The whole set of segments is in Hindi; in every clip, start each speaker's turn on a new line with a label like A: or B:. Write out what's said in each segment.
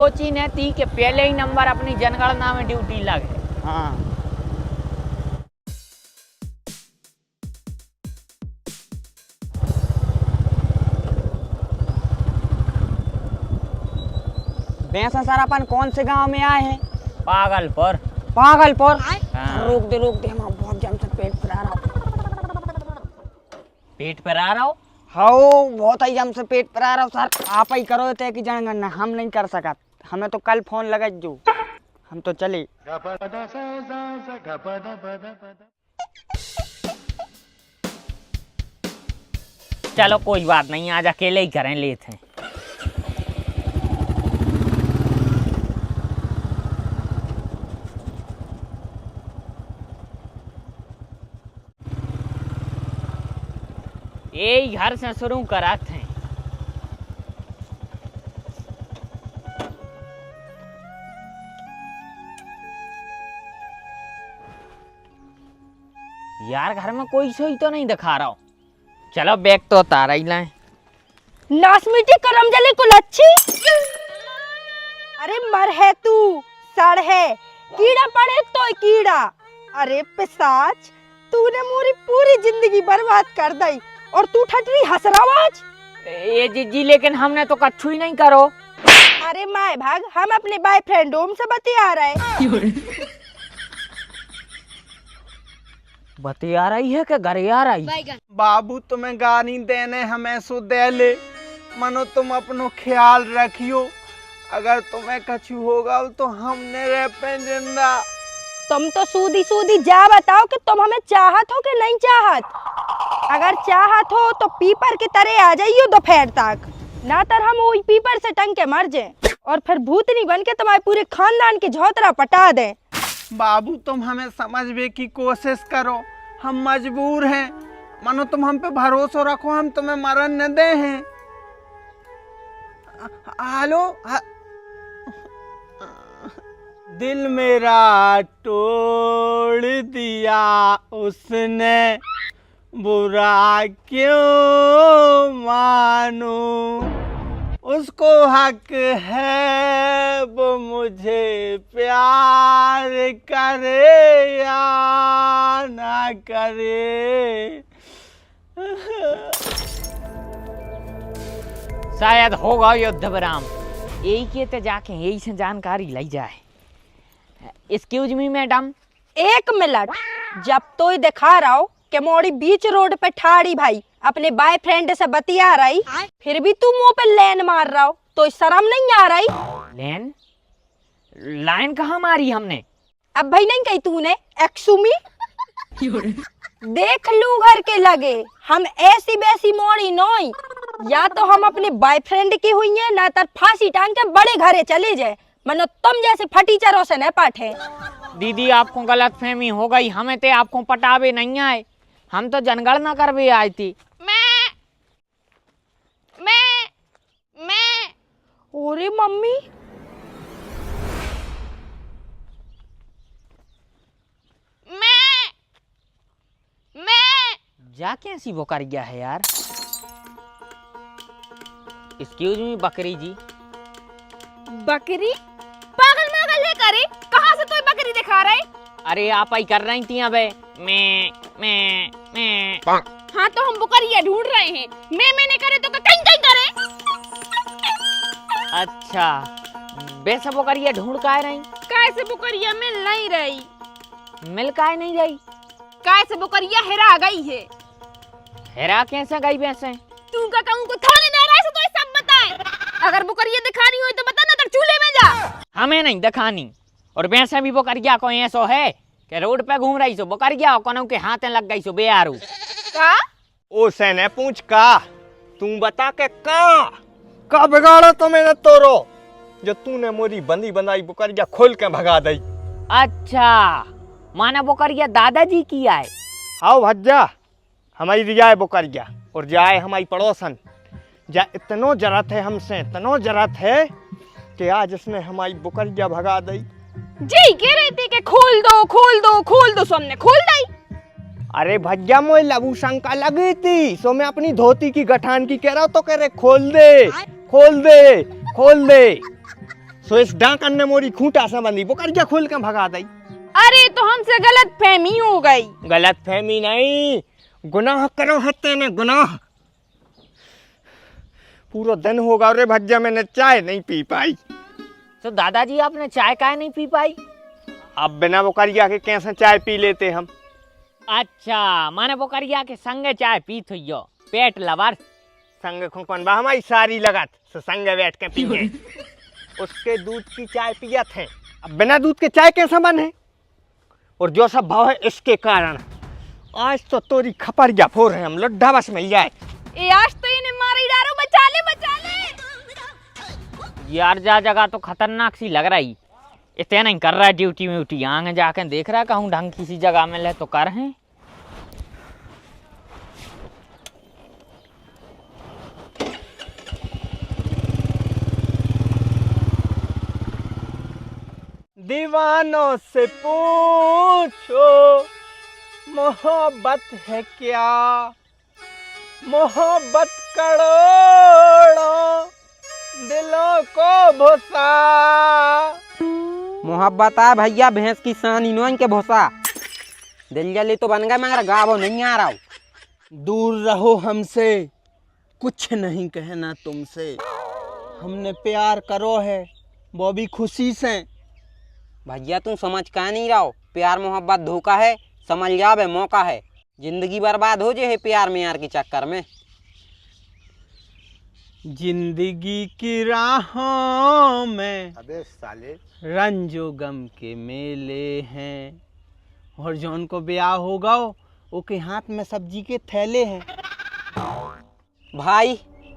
A: सोची ने थी कि पहले ही नंबर अपनी जनगणना में ड्यूटी लगे।
B: हाँ वैसा सर अपन कौन से गांव में आए हैं?
A: पागलपुर।
B: पागलपुर?
A: हाँ।
B: रोक दे हम बहुत जम से पेट पर आ रहा हूँ।
A: पेट पर आ रहा हो?
B: हाँ बहुत ही जम से पेट पर आ रहा हूँ सर। आप ही करो थे कि जनगणना हम नहीं कर सका। हमें तो कल फोन लगा जो हम तो चले।
A: चलो कोई बात नहीं, आज अकेले ही करें लेते हैं। यही घर से शुरू कराते हैं। यार घर में कोई सोई तो नहीं दिखा रहा हो। चलो बैग तो उतारा ही लाए।
C: नासमीठी करम जले कुलच्छी। अरे मर है तू, सड़ है, कीड़ा पड़े तो कीड़ा। अरे पिशाच, तूने मोरी पूरी जिंदगी बर्बाद कर दी और तू ठटरी हंस रहा आज।
A: ये जीजी लेकिन हमने तो कच्छू ही नहीं करो।
C: अरे माए भाग, हम अपने बॉयफ्रेंड ओम से बतिया रहे।
A: बतिया रही है कि घर आ रही?
D: बाबू तुम्हें गानी देने हमें सो दे ले। मनो तुम अपनो ख्याल रखियो। अगर तुम्हें कछु होगा तो हमने रह पे जिंदा।
C: तुम तो सूदी सूदी जा बताओ कि तुम हमें चाहत हो कि नहीं चाहत। अगर चाहत हो तो पीपर की तरह आ जाइयो दोपहर तक, ना तर हम वही पीपर से टंग के मर जाए और फिर भूतनी बन के तुम्हारे पूरे खानदान की झोतरा पटा दे।
D: बाबू तुम हमें समझने की कोशिश करो, हम मजबूर हैं। मानो तुम हम पे भरोसा रखो, हम तुम्हें मरण न दे हैं। हेलो दिल मेरा तोड़ दिया उसने, बुरा क्यों मानू। उसको हक है वो मुझे प्यार करे या ना करे।
A: शायद होगा युद्ध विराम। यही के ते जाके यही से जानकारी ली जाए। Excuse me madam.
C: एक मिनट, जब तो ही दिखा रहा हो कि मोड़ी बीच रोड पे ठाड़ी भाई अपने बॉयफ्रेंड से बतिया रही, फिर भी तू मुंह पे लैन मार रहा हो, तो शर्म नहीं आ रही?
A: लैन? लाइन कहाँ मारी हमने?
C: अब भाई नहीं कही तूने एक्सुमी। देख लू घर के लगे, हम ऐसी वैसी मोड़ी नोई। या तो हम अपने बॉयफ्रेंड की हुई है, ना तर फांसी टांग के बड़े घरे चले जाए। मनो तुम जैसे फटीचरों से न पाठे।
A: दीदी आपको गलत फहमी हो गई, हमें ते आपको पटावे नहीं आए। हम तो जनगणना करवे आई थी।
C: मैं ओरे मम्मी,
A: जा कैसी वो कर गया है यार। एक्सक्यूज मी बकरी जी।
C: बकरी? पागल मागल है करे, कहाँ से तू बकरी दिखा रहे?
A: अरे आप ही कर रही थी अबे। मैं
C: हाँ तो हम बुकरिया ढूंढ रहे हैं। मैंने करे तो कहीं कहीं करे।
A: अच्छा वैसे बुकरिया ढूंढ का रही?
C: कैसे बुकरिया मिल नहीं रही?
A: मिल का नहीं रही?
C: कैसे बुकरिया हेरा गई है।
A: हेरा कैसे गई वैसे?
C: तू का कहूँ को थाने ना रहा है तो ये सब बताए। अगर बुकरिया दिखानी हो तो बता, ना तो चूल्हे में जा।
A: हमें नहीं दिखानी। और वैसे भी बुकरिया को ऐसो है कि रोड पे घूम रही सो बुकरिया कोनो के हाथ लग गई सो बेयारू।
C: का?
D: ओ सेने पूछ का, तू बता के का बिगाड़ा तो मैंने तोरो, जो तूने मोरी बंदी बंदाई बुकरिया खोल के भगा दी।
A: अच्छा माना बुकरिया दादाजी की आए।
D: आओ भज्जा, हमारी रिया है बुकरिया और जाए हमारी पड़ोसन। जा इतनो जरूरत है हमसे, इतनो जरूरत है कि आज इसने हमारी बुकरिया भगा दी।
C: जी कह रही थी कि खोल दो खोल दो खोल दो, सो हमने खोल दी।
D: अरे भज्जा मोई लघु शंका लगी थी, सो मैं अपनी धोती की गठान की कह रहा हूँ तो कह रहे खोल दे खोल दे खोल दे। सो इस डाकन ने मोरी खूंटा से बंदी बुकरिया खोल के भगा दी।
C: अरे तो हमसे गलत फहमी हो गई।
D: गलत फहमी नहीं, गुनाह करो हत्ते ने गुनाह। पूरा दिन होगा रे भज्जा, मैंने चाय नहीं पी पाई।
A: तो दादाजी आपने चाय काहे नहीं पी पाई?
D: अब बिना बुकरिया के कैसे चाय पी लेते हम।
A: अच्छा, माने बोकरिया के संगे चाय पी थो, पेट लवर।
D: संग खुपन बा हमारी सारी लगत से संग बैठ के पिए। उसके दूध की चाय पिया थे, अब बिना दूध के चाय कैसा बने? और जो सब भाव है इसके कारण आज तो तोरी खपरिया फोर है, हम लड्ढा बस मिल जाए।
C: ए आज तो इन्हें मार ही डालो, बचा ले बचा ले।
A: यार जा जगह तो खतरनाक सी लग रही, इतना नहीं कर रहा है ड्यूटी व्यूटी, आगे जाकर देख रहा कहूँ ढंग किसी जगह में ले तो कर हैं।
D: दीवानों से पूछो मोहब्बत है क्या, मोहब्बत करोड़ों दिलों को भुसा।
B: मोहब्बत है भैया भैंस की सान इनोन के भोसा। दिल जली तो बन गया मगर गावो नहीं आ रहा हूँ।
E: दूर रहो हमसे, कुछ नहीं कहना तुमसे। हमने प्यार करो है वो भी खुशी से।
B: भैया तुम समझ का नहीं रहो, प्यार मोहब्बत धोखा है, समझ जावे मौका है। जिंदगी बर्बाद हो जाए प्यार में यार के चक्कर में।
E: जिंदगी की राहों में
D: अबे साले
E: रंजो गम के मेले हैं, और जौन को ब्याह होगा उसके हाथ में सब्जी के थैले हैं।
B: भाई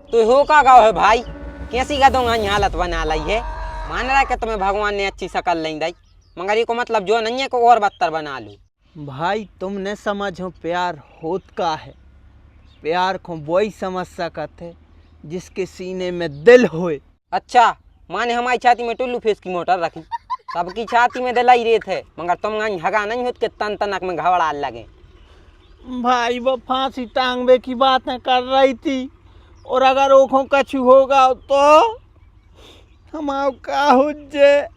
B: तो हो का गाँव है भाई, कैसी का दूंगा हालत बना ली है। मान रहा है कि तुम्हें भगवान ने अच्छी शक्ल नहीं दी, मगर ये को मतलब जो नहीं है को और बदतर बना लूँ।
E: भाई तुमने समझो प्यार होत का है। प्यार को वही समझ सकते जिसके सीने में दिल होए।
B: अच्छा माने हमारी छाती में टुल्लू फेस की मोटर रखी, सबकी छाती में दिलाई रेत है, मगर तुम हगा नहीं होत के तन तनक में घबरा लगे।
E: भाई वो फांसी टांगवे की बातें कर रही थी, और अगर ओखों कछु होगा तो हम का हुज्जे,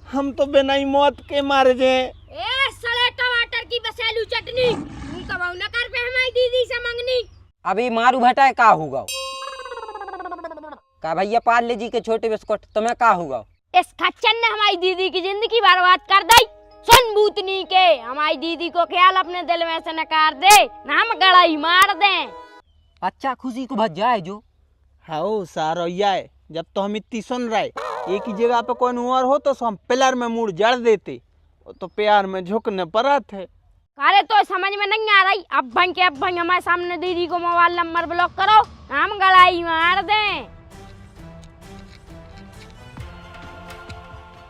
E: हम तो बिना ही मौत के मारे जे।
C: ए सड़े टमाटर की बसेलू चटनी, तुम कमाऊ न कर पे हमारी दीदी से मंगनी।
B: अभी मारू भटा का होगा का भैया पार्ले जी के छोटे बिस्कुट तुम्हें का होगा।
C: इस खच्चन ने हमारी दीदी की जिंदगी बर्बाद कर दी। सुन भूतनी के, हमारी दीदी को ख्याल अपने दिल में से नकार दे, ना हम गड़ाई मार दें।
B: अच्छा खुशी को भज जाए जो।
E: हाँ सारो है, जब तो हम इतनी सुन रहे एक ही जगह पे कोई और हो तो हम पिलर में मुड़ जड़ देते, तो प्यार में झुकने पड़ा थे।
C: अरे तो समझ में नहीं आ रही, अब भंग हमारे सामने दीदी को मोबाइल नंबर ब्लॉक करो, हम गड़ाई मार दें।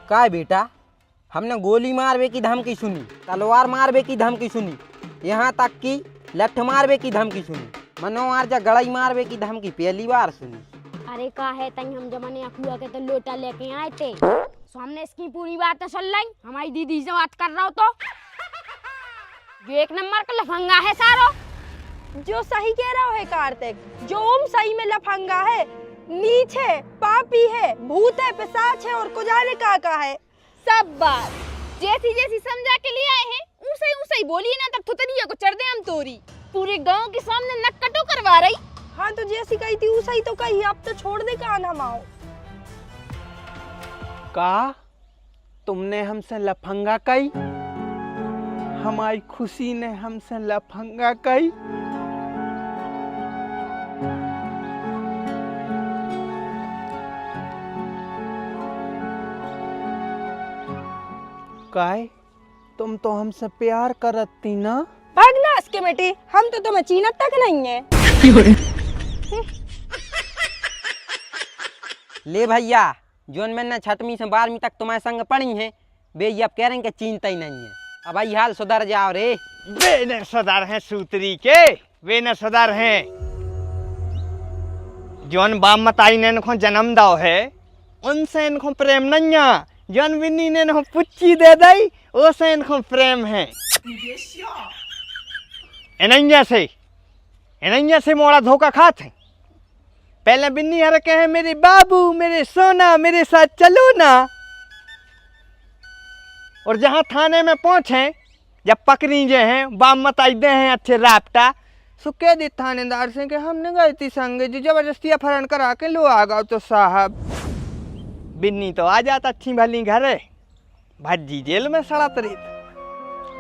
B: का बेटा हमने गोली मारवे की धमकी सुनी, तलवार मारवे की धमकी सुनी, यहाँ तक कि लठ मारवे की धमकी सुनी, मनोवार जा गड़ाई मारवे की धमकी पहली बार सुनी।
C: अरे का है तंग हम जमाने अखुआ के तो लोटा लेके आए थे, तो हमने इसकी पूरी बातें सुन ली। हमारी दीदी से बात कर रहा हो तो जो एक नंबर का लफंगा है सारो।
F: जो सही कह रहा है कार्तिक, जो ओम सही में लफंगा है, नीच है, पापी है, भूत है, पिशाच है और कुजाने का है।
C: सब बात जैसी जैसी समझा के लिए आए हैं उसे ही बोलिए ना, तब थुतनिया को चढ़ दे हम तोरी। पूरे गांव के सामने नक्कटो करवा रही।
F: हाँ तो जैसी कही थी उसे ही तो कही, अब तो छोड़ दे कान हमाओ।
E: का तुमने हमसे लफंगा कही, हमारी खुशी ने हमसे लफंगा कही। काय तुम तो हमसे प्यार करती ना।
F: भागना इसके बेटे, हम तो तुम्हें चीनत तक नहीं है।
B: ले भैया जोन मैंने 6वीं से 12वीं तक तुम्हारे संग पढ़ी है, वे ये अब कह रहे हैं कि चिंता ही नहीं है। अब भाई हाल सुधर जाओ रे।
D: वे न सदार हैं सूत्री के, वे न सदार हैं जोन बाप मताई ने इनको जन्म दाओ है, उनसे इनको प्रेम नहीं है। जौन विन्नी ने इनको पुच्ची दे दी उसे इनको प्रेम है। इनैया से मोड़ा धोखा खाते, पहले बिन्नी हर कहे मेरे बाबू मेरे सोना मेरे साथ चलो ना, और जहाँ थाने में पहुँचे जब पकड़ी जे हैं बाम मताइदे हैं अच्छे रापटा, सो कह दे थानेदार से कि हमने गई थी संग जी जबरदस्ती अपहरण करा के लो आ गओ तो साहब। बिन्नी तो आ जाता अच्छी भली घर है, भज्जी जेल में सड़त रही।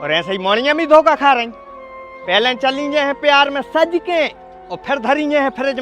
D: और ऐसे ही मोनिया भी धोखा खा रही, पहले चली जे हैं प्यार में सज के और फिर धरी जे हैं फ्रिज में